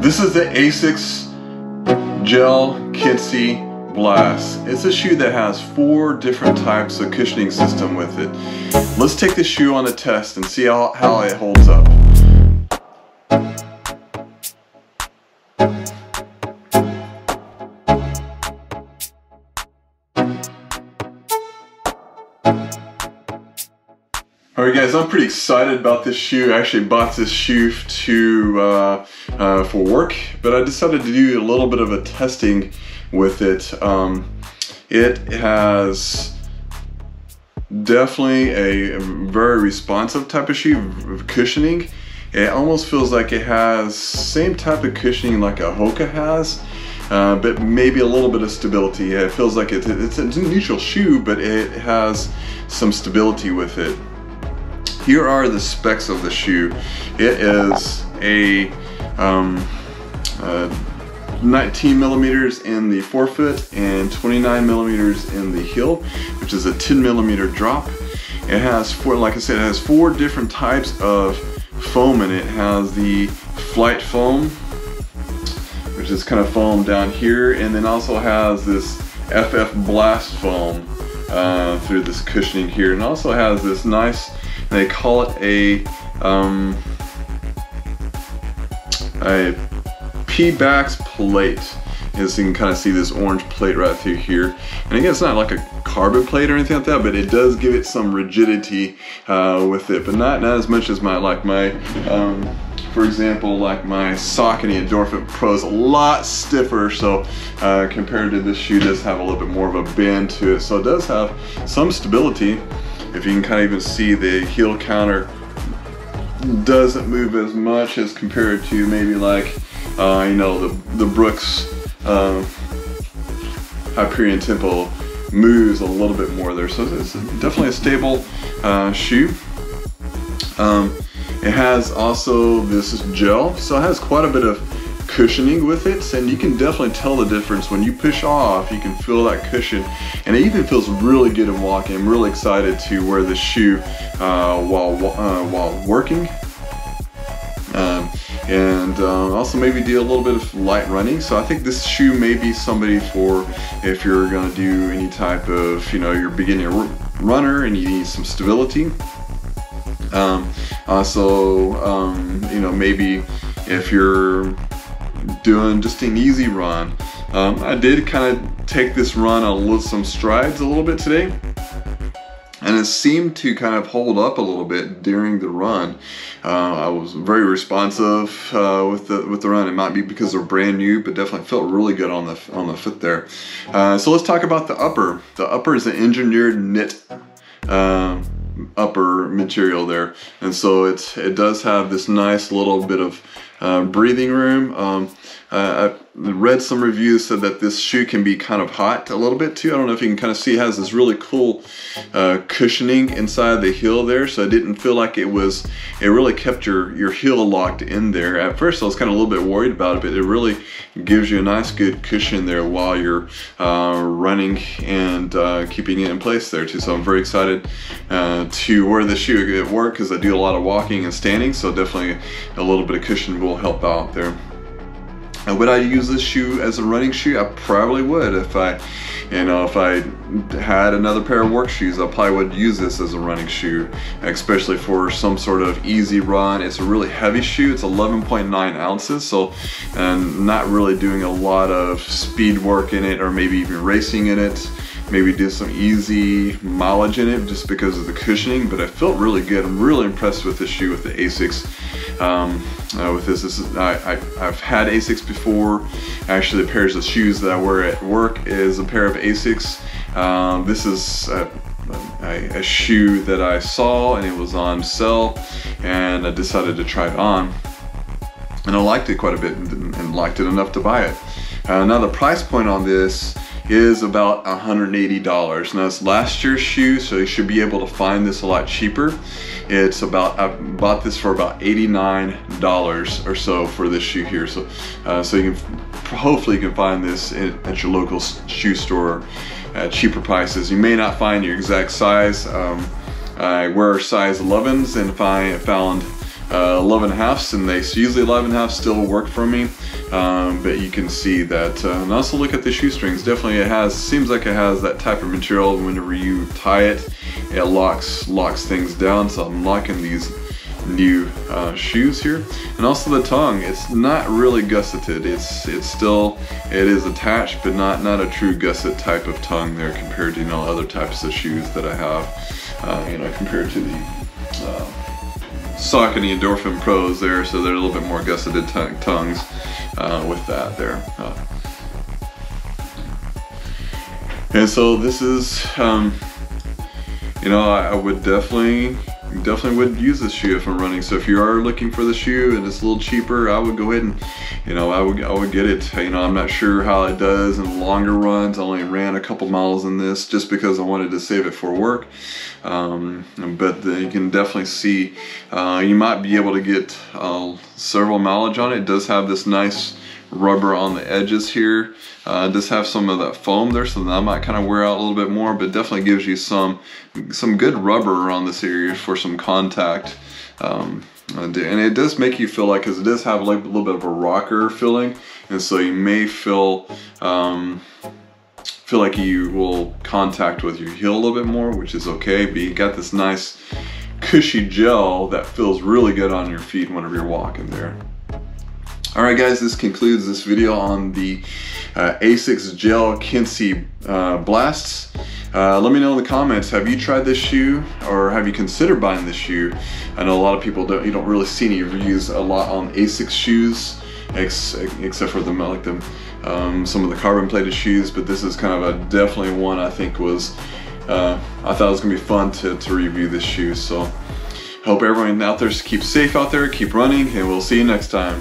This is the Asics Gel Kensei Blast. It's a shoe that has 4 different types of cushioning system with it. Let's take this shoe on a test and see how it holds up. Alright guys, I'm pretty excited about this shoe. I actually bought this shoe for work, but I decided to do a little bit of a testing with it. It has definitely a very responsive type of shoe, cushioning. It almost feels like it has same type of cushioning like a Hoka has, but maybe a little bit of stability. It feels like it's a neutral shoe, but it has some stability with it. Here are the specs of the shoe. It is a 19 millimeters in the forefoot and 29 millimeters in the heel, which is a 10 millimeter drop. It has like I said, it has 4 different types of foam in it. It has the flight foam, which is kind of foam down here, and then also has this FF Blast foam through this cushioning here, and also has this nice, they call it a P-Bax plate. As you can kind of see this orange plate right through here. And again, it's not like a carbon plate or anything like that, but it does give it some rigidity with it, but not as much as for example, like my Saucony Endorphin Pro is a lot stiffer, so compared to this shoe, does have a little bit more of a bend to it, so it does have some stability. If you can kind of even see, the heel counter doesn't move as much as compared to maybe like you know, the Brooks Hyperion Tempo moves a little bit more there, so it's definitely a stable shoe. It has also this gel, so it has quite a bit of cushioning with it, and you can definitely tell the difference when you push off. You can feel that cushion, and it even feels really good in walking. I'm really excited to wear this shoe while working, and also maybe do a little bit of light running. So I think this shoe may be somebody for if you're going to do any type of, you know, you're beginning runner and you need some stability. You know, maybe if you're doing just an easy run. I did kind of take this run some strides a little bit today, and it seemed to kind of hold up a little bit during the run. I was very responsive with the run. It might be because they're brand new, but definitely felt really good on the foot there. So let's talk about the upper. The upper is an engineered knit upper material there, and so it does have this nice little bit of breathing room. I read some reviews said that this shoe can be kind of hot a little bit too. I don't know if you can kind of see, it has this really cool cushioning inside the heel there, so I didn't feel like it really kept your heel locked in there. At first I was kind of a little bit worried about it, but it really gives you a nice good cushion there while you're running and keeping it in place there too. So I'm very excited to wear this shoe at work because I do a lot of walking and standing, so definitely a little bit of cushion will help out there. And would I use this shoe as a running shoe? I probably would. If I had another pair of work shoes, I probably would use this as a running shoe, especially for some sort of easy run. It's a really heavy shoe. It's 11.9 ounces, so not really doing a lot of speed work in it, or maybe even racing in it. Maybe do some easy mileage in it just because of the cushioning, but I felt really good. I'm really impressed with this shoe, with the Asics. With this I've had Asics before. Actually, the pairs of shoes that I wear at work is a pair of Asics. This is a shoe that I saw and it was on sale, and I decided to try it on, and I liked it quite a bit and liked it enough to buy it. Now the price point on this is about $180. Now it's last year's shoe, so you should be able to find this a lot cheaper. It's about, I bought this for about $89 or so for this shoe here. So so you can hopefully you can find this at your local shoe store at cheaper prices. You may not find your exact size. I wear size 11s, and if I found 11.5s, and they usually 11.5 still work for me. But you can see that, and also look at the shoestrings. Definitely, it seems like it has that type of material. Whenever you tie it, it locks things down. So I'm locking these new shoes here, and also the tongue. It's not really gusseted. It is attached, but not a true gusset type of tongue there compared to other types of shoes that I have. Compared to the Saucony Endorphin Pros there, so they're a little bit more gusseted tongues with that there. And so this is, I would definitely would use this shoe if I'm running. So if you are looking for the shoe and it's a little cheaper, I would go ahead and, I would get it. I'm not sure how it does in longer runs. I only ran a couple miles in this just because I wanted to save it for work. But you can definitely see, you might be able to get several mileage on it. It does have this nice rubber on the edges here. It does have some of that foam there, so that might kind of wear out a little bit more, but definitely gives you some good rubber around this area for some contact. And it does make you feel like, because it does have like a little bit of a rocker feeling, and so you may feel like you will contact with your heel a little bit more, which is okay, but you got this nice cushy gel that feels really good on your feet whenever you're walking there. Alright guys, this concludes this video on the Asics Gel Kensei Blasts. Let me know in the comments, have you tried this shoe, or have you considered buying this shoe? I know a lot of people you don't really see any reviews a lot on Asics shoes, except for some of the carbon plated shoes, but this is kind of definitely one I think was, I thought it was gonna be fun to review this shoe. So hope everyone out there keeps safe out there, keep running, and we'll see you next time.